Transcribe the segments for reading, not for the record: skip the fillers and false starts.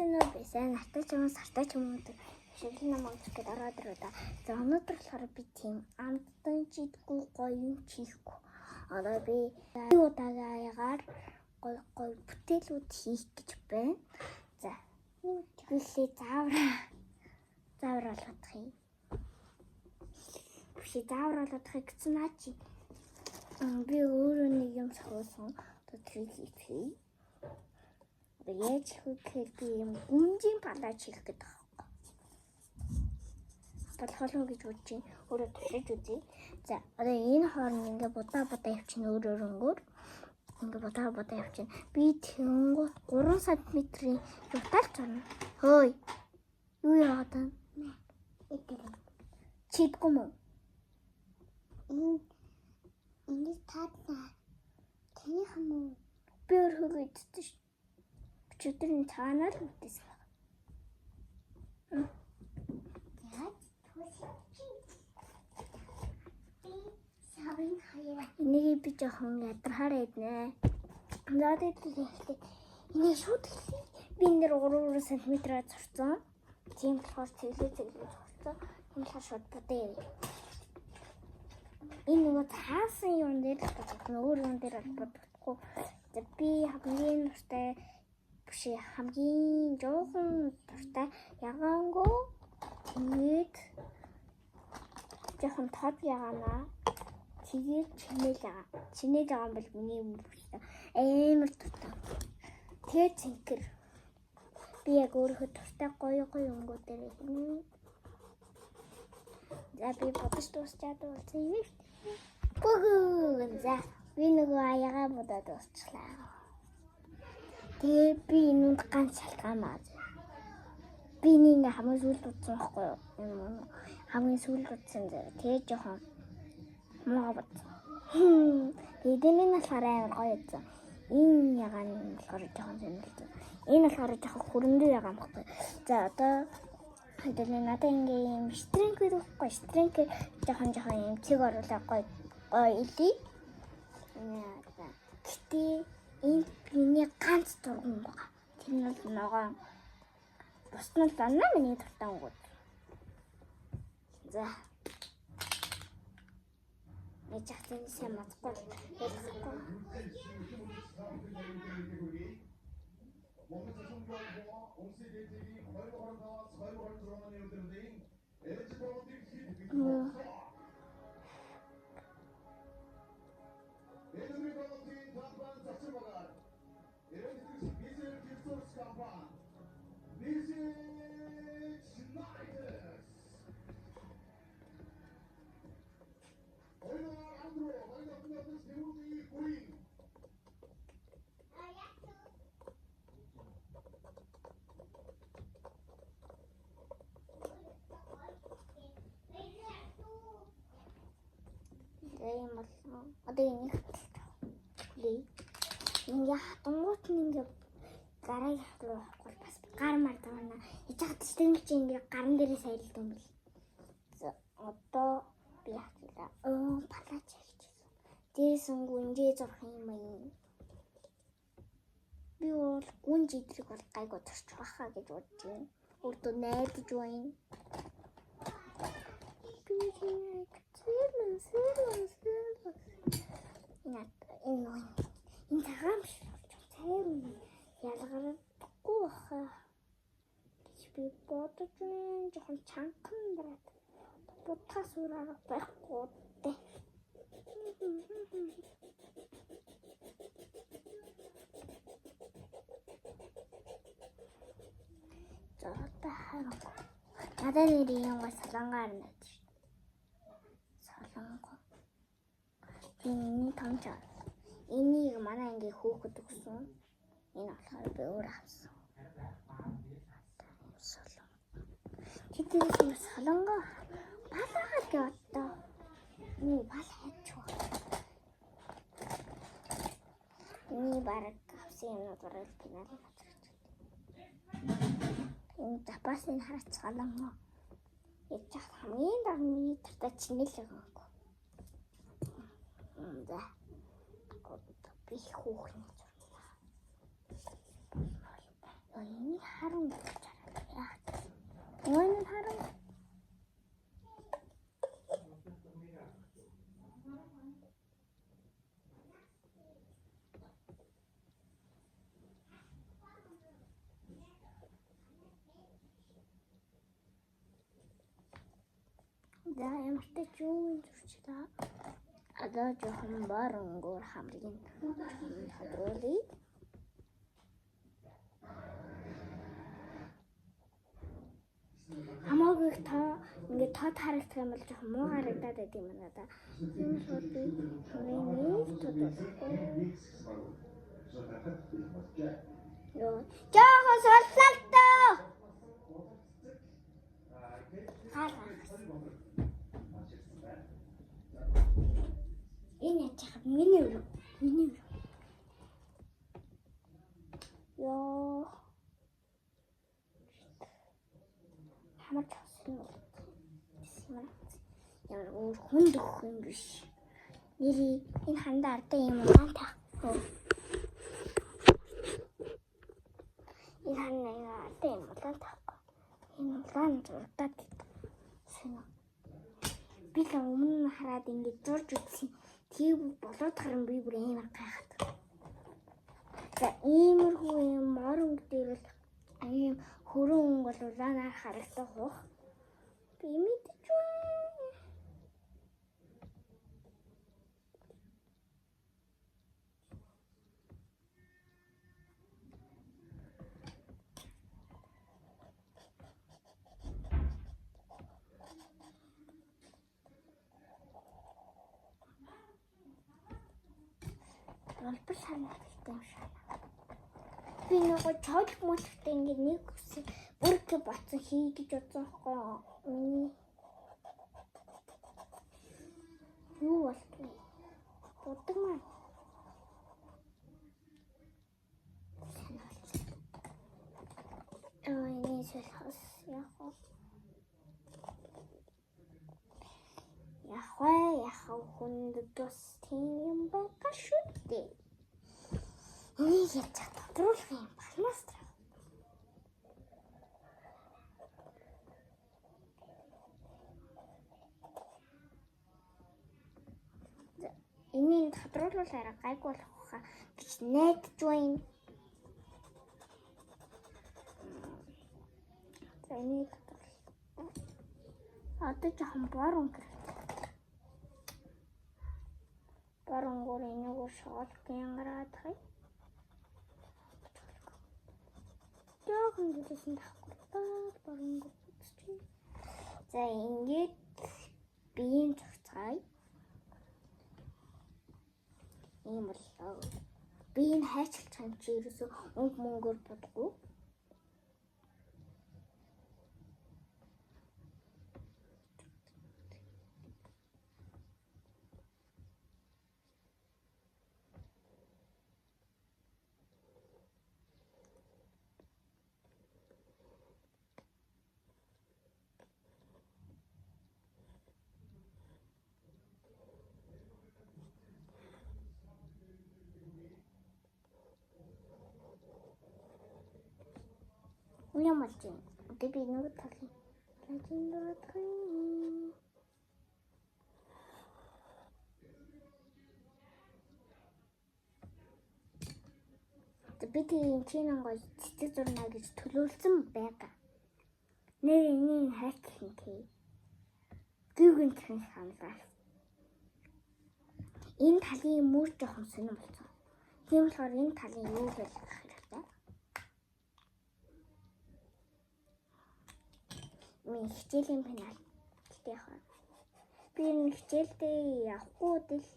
Сайн уу байсан. Артаа ч юм уу сартаа ч юм уу шилэн намайг гэхэд ороод ирээ да. За өнөөдөр болохоор би тийм амтдан чидгүй гоё юм хийхгүй. Одоо би удаагаар гоё бүтээлүүд хийх гэж байна. За тэгэлээ заавар болгох юм. Биш заавар болгохыг гэсэн наа чи. Би өөрөө нэг юм сохиосон. Тэр хийх. Одоо яаж хийх гэхээр би юм гүнжийн палач хийх гэдэг байна. Болохоо гэж бодож чинь өөрөө төлөж үзье. За одоо энэ хооронд ингээ будаа явчихна өөр өнгөөр. Ингээ будаа явчихна. Би тэнгуут 3 см-ийн юуталж байна. Хөөе. Юу яагаад вэ? Чидгүй мөн. Энэ таатна. Тэний хамуу би өөрөө идсэн шүү. Өчигдрийн цаанаар үтсэн байна. Энийг би жоохон ядрахаар иднэ. Надад хэлээ. Энийг шууд хэлээ. Би нэр 3 см-аар зурцсан. Тийм болохоор цэглээ зурцсан. Тийм болохоор шууд бодъё. Энэ нөгөө таасан юм дээр өөр юм дээр бодохгүй. Би хамгийн дуртай биш хамгийн жоохон дуртай ягаангуу ингээд жоохон тод ягаана. Тэгээд чинэл байгаа юм бол миний юм биш. Амар дуртай. Тэгээд цэнхэр би яг өөрөө дуртай гоё өнгөдөр хийнэ. За би бодож дуусчаад болсон юм шүү. За би нөгөө аягаа бодоод дуусчлаа. Тэгээ би энэнд ганц шалтгаанаа. Би нэг хамгийн сүүлд утсан байхгүй юу? Хамгийн сүүлд утсан зэрэг тэгээ жоохон муу бодсон. Тэгээд энэ болохоор амар гоё утсан. Энэ ягаан болохоор жоохон сонирхолтой. Энэ болохоор жоохон хөрөндөө ягаан багтай. За одоо надад ингээ юм штринг байхгүй штринг жоохон юм цэг оруулаа гоё илий. Гэтэ энэ миний ганц дургуун байгаа. Тэр нь нөгөө бус нь занна миний дуртай өнгөд. За. Нэг чагтын сайн мацгүй. Одоо энэ хэлээ. Ингээ хатангуут ингээ гараа яхлуу бол бас гар мартана. Ичээд стринг чи ингээ гаран дээрээ сайлд юм бэл. Одоо би яхлаа. Палач хийчихсэн. Дээсэн гүнжээ зурх юм байна. Би бол гүнж идрэг бол гайгүй төрч баха гэж бодож байна. Өөртөө найдаж байна. Энэ цагаан цайм ялгарахгүй баха гэж би бодож байна. Жохон чанхан брат. Будхаас ураа байхгүй дээ. За тахаа. Надад нэр юм салангаар нэ. Солонго. Энэ томч. Энийг манай ингээ хөөхөд өгсөн. Энэ болохоор би өөр авсан. Тэдний солонго балаагаар гэдэг. Юу балаач вэ? Энэ бараг авсан юм уу гинал батрагч. Энэ запасын харц солонго. Ич хамгийн дарны тартай чинэл өгөө. За. Би хүүхний зурнаа. Ini harum ya. Ini harum. За ямартай ч юу зүрчлээ. Одоо жоохон барангуур хамрын хадруулъя. Хамаагүй та ингээд тод харагдах юм бол жоохон муу харагдаад байт юм надаа. Энэ шууд нэг тодорхой. Йоо, жоохон соллоо. Энэ яах миний юу? Йоо. Хамаач хасан. Ямар өөр хүнд өгөх юм биш. Нэри энэ хандаа ардаа юм уу таахгүй. Энэ хандаа ардаа юм уу таахгүй. Энэ улаан зурдаад байна. Би л өмнө хараад ингэж зурж үзсэн. Тийм болоод харин би бүр амар гайхаад. За иймэрхүү юм орон дээр бол ийм хөрөн өнгө бол улаанаар харагдах уу? Би мэдэж байна. Албар санагдсан юм шиг. Би нөгөө чойд мөлхтэй ингэ нэг үсэг бүркэ бацсан хийгэж бодсон хгүй. Юу болтгоо? Бодог маань. Энэ шалхас яах хүнд тус тийм байгаа шүү дээ. Энийг яаж тодруулах юм балнаас таа. Энийг тодруулахаараа гайг болох хаа гэж найдаж байна. За энийг одоо жоохон борон барангуурын нэг шууд гэнгараад хай. Жоохон дэсэн тахгүй барангуur үзчихье. За ингээд биеийн цогцгой. Ийм боллоо. Биеийг хайчилж байгаа юм чи ерөөсөө өнг мөнгөөр бодгоо. Уян малчин. Одоо би нэг талын. Би тийм чиний гол цэцэг зурна гэж төлөөлсөн байгаа. Нэр энийг хайчих юм тий. Гүгэн хэн ханлаа. Энэ талын мөр жоохон сонирн болсон. Тийм болохоор энэ талын юу гэж хэрэгтэй? Миний хичээлийн пенал гэдэг яах вэ? Би энэ хичээлдээ явахгүй дэл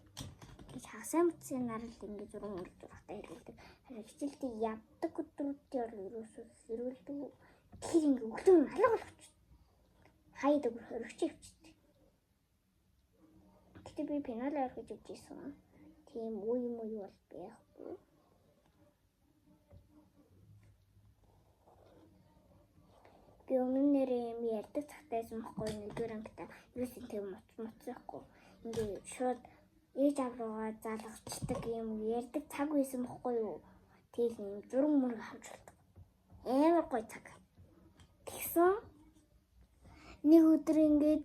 гэж хасаа мөцсөн нарал ингэж уран урдтай хэрэглэдэг. Харин хичээлдээ явдаг өдрүүдээр ерөөсөө хэрүүлдэг. Тэр ингэ өглөө нь алга болчихсон. Хайдаг хоригч явчихдаг. Гэтэ би пенал орхиж өгч ийсэн. Тийм үе бол байхгүй. Би өмнөр юм ярьдаг цагтайсан байхгүй нэгдүгээр ангитай ерөөсөн тийм моцохгүй. Ингээ шууд ээж авруугаа залгацдаг юм ярьдаг цаг байсан байхгүй юу? Тэгэл юм зураг мөр авч болдог. Амар гоё цаг. Тэгсэн нэг өдөр ингээд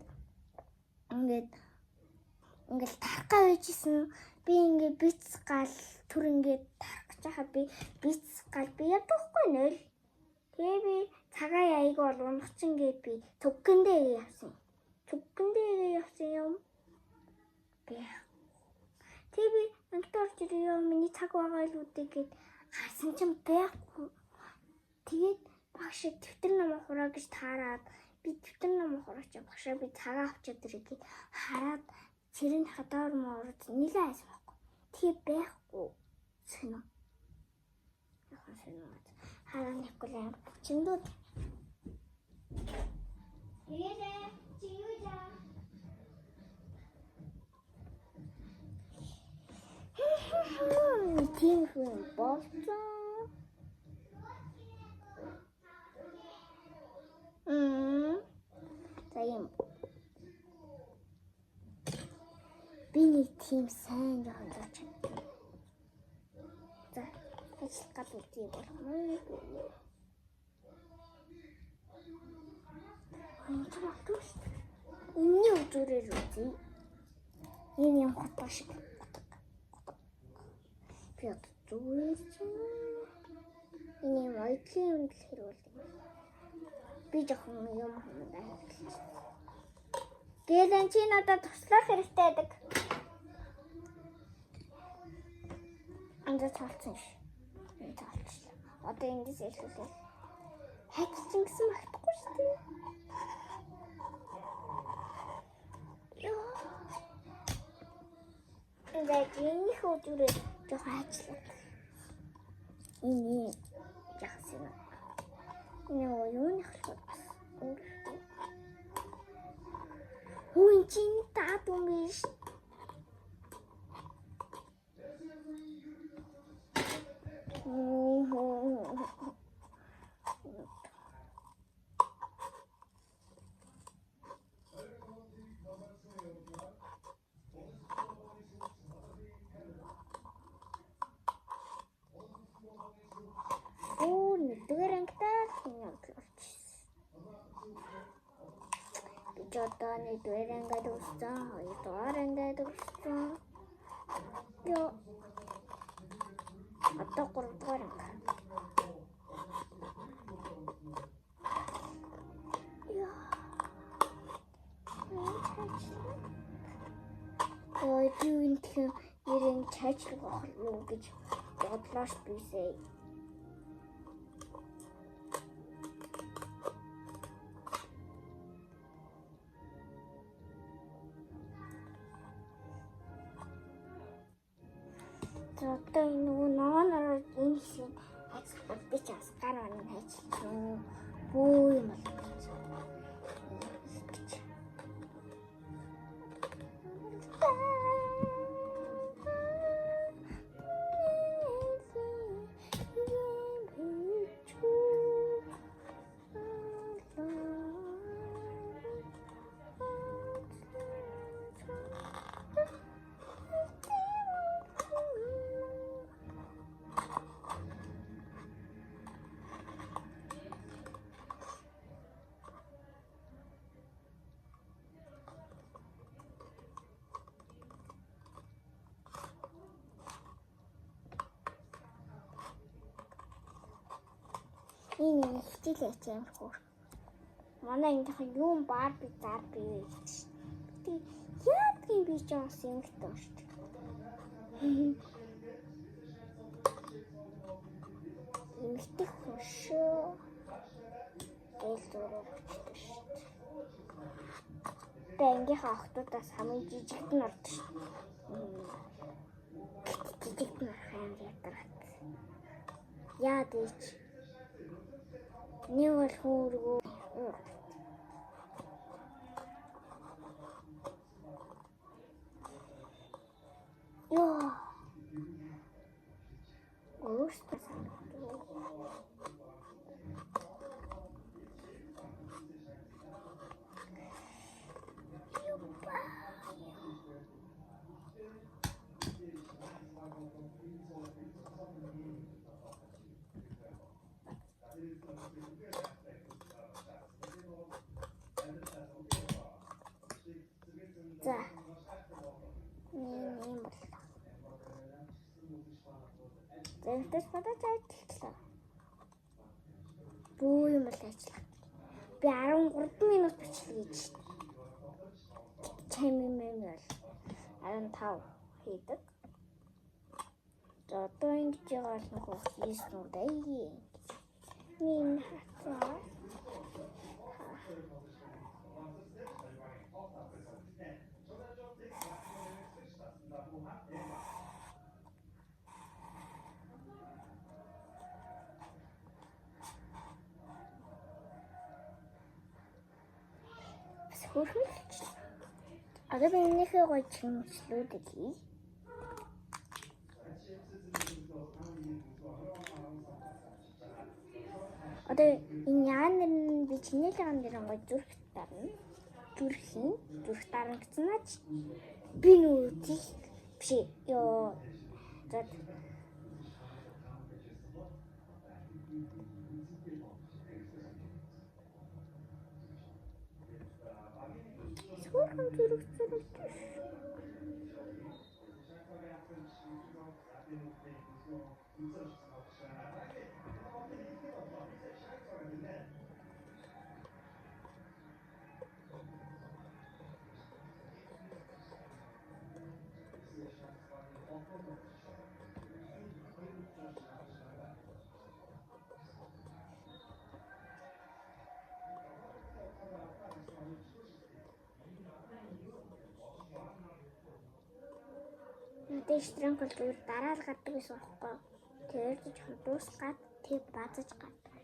тархаа байжсэн. Би ингээд биц гал түр ингээд тарах гэж хахад би биц гал би ядахгүй нөл. Тэгээ би цагаа яйг бол унах чинь гээд би цүггэндээ явсан. Цүггэндээ явсан юм. Би тэгээ би антор жирээ миний цаг байгаа л үдээ гээд хасан чинь байхгүй. Тэгээд багш дэвтэр ном хураа гэж таарад би дэвтэр ном хураач багшаа би цагаа авчаад ирэх хараад цэрэн хадаар морд нилээ айсан байхгүй. Тэгээ байхгүй сонио. Яхан сонио. Хараа Николай чиндүүд. Ирээ чингүүжа. Тийм хүн болцоо. Таям. Би нэг тийм сайн явж байна. За, ажил гал үгүй болох юм. Миний үзүүрээр үзье. Энэ юм хатаа шиг. Би одоо зүгээр чинь. Энэ юм айтлын юм л хэрүүлдэг. Би жоохон юм хэмээн. Гэлэн чи надад туслах хэрэгтэй байдаг. Андаа цаалцсан ш. Энэ цаалцлаа. Одоо ингэж хэлүүлээ. Хайцсан гэсэн магтахгүй шүү дээ. Энэ хөдөлгөөр жоохон ажиллаа. Энэ яасан юм. Энэ юуны хэлбэр бас. Хүн чинь таадун биш. Одоо нэгдүгээр ангид өгсөн, хоёрдугаар ангид өгсөн. Яа. Одоо гуравдугаар анги. Яа. Ой, түүнд нэрэн чажлах болов гэж бодлоош бисээ. Одоо энэ нуунаар энэ шиг ажил би ч бас гар оног ажилласан. Бөө юм бол. Энэ хичээлээ чамрах. Манай энэ юм Барби зарби гэж. Тэг яа тийм би ч бас юм гэдэг шүү дээ. Эмэгтэй хүн шүү. Эл зураг өгчтэй шүү дээ. Тэнгийнхаа охтуудаас хамгийн жижигт нь ордог шүү. Жижигт нь хаан ядарат. Яа дийч. Нэг бол хөөргөө. Йоо. Өөртөө Тэрнээс бодож ажиллаа. Бүү юм л ажиллаа. Би 13 минут бичлэг хийж. Чамийн бол 15 хийдэг. За одоо ингэж яагаад нөхөө хийсэн үү даа. Ийм хацаа. Хөрхөлч. Одоо би энэхээ гоё чимчлүүдийг хий. Одоо энэ яанэр нь би чиний лаган дээр гоё зүрх тарна. Зүрх тарна гэсэн наач. Би нүдийг биш ёо. За Хөрхөн зүрх. Надад штрэнкл зүгээр дараа л гадаг байсан байхгүй. Тэгээд жоохон дуусгаад тэг базаж гадаг.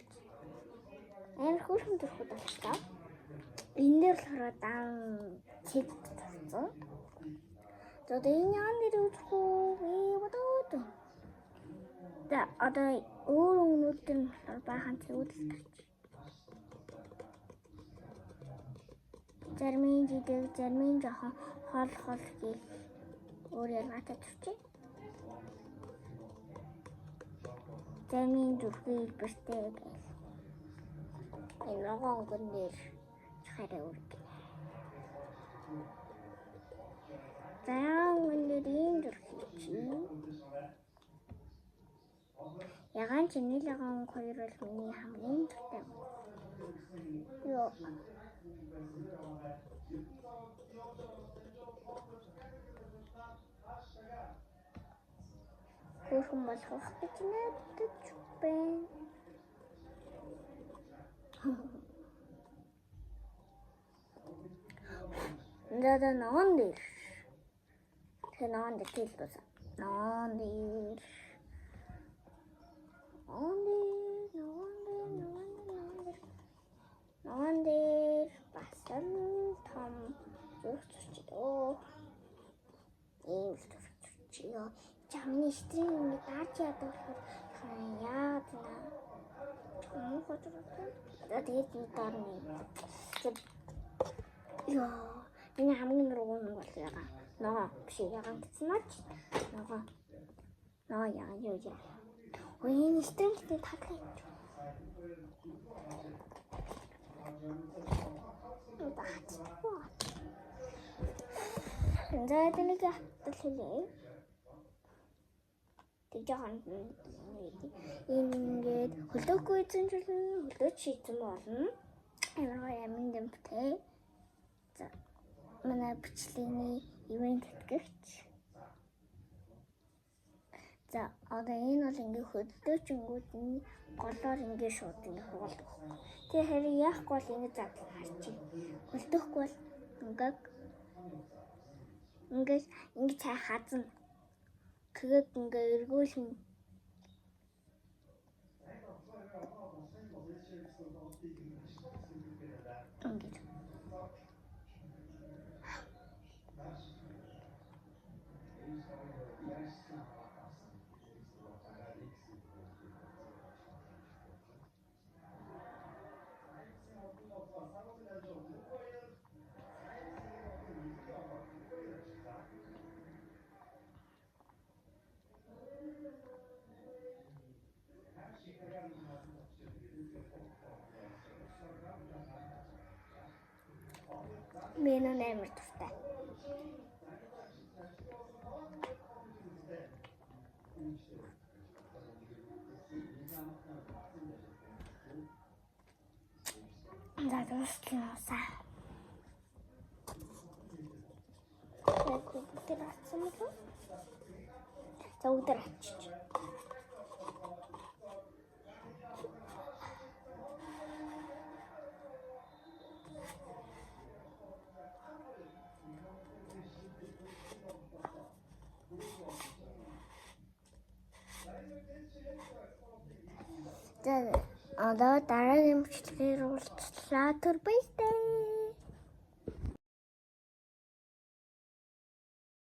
Амар хөрхөн төрхөд болчихлоо. Энэ дээр болохоор дан цэд тавцсан. За энэ яан дээр үзэх үү? Бодоод. За одоо өөр өмнөд нь баахан цэвэрлэл тавьчих. Зармын жидэг, зармын жоохон хол гэх өөр ялгаатай тавьчих. Зармын зүрхний хэлбэртэй гэх. Энэ ногоон гон дээр хараа үрг. Заан дээр ийм зүрх чи. Ягаан чиний лаган хоёр бол миний хамгийн дуртай. Йоо. Хөрхөн болох гэж надад байна. Надад нон дээр. Тэр нон дээр хэлбэл. Нон дээр. Нон дээр басан том зүрхчдөө. Ийм зүрхчдөө. Чамны стрим ингэ даач яддаг болохоор яад наа. Чамд хоцроо. Тэгээд энэ дорны. Яа, энэ хамгийн руу нь бол ягаа. Ноо биш ягаа гэсэн наач. Ноо ягаа юу яа. Ой, стримтэй таглаа. За тэнийг хатгалээ. Тэгжхан ингээд хөлөөгүй зэнжлэн хөлөөч шийдсэн болно. Ямар ямин дэмтэй. За манай бичлэгийн ивент тэтгэгч. За одоо энэ бол ингээд хөлөөчнгүүд нь голоор ингээд шууд ингээд хугалдаг. Тэгээ харин яахгүй бол ингээд задлан харчих. Хөлдөөхгүй бол ингээд цай хазна. Тэгээд ингээд эргүүлэн ингээд мен амар дуртай. За дуусчихлаа. Өдөр атсан юм уу? За өдөр ачиж. Одоо дараагийн бичлэгээр уулзлаа. Түр баяртай.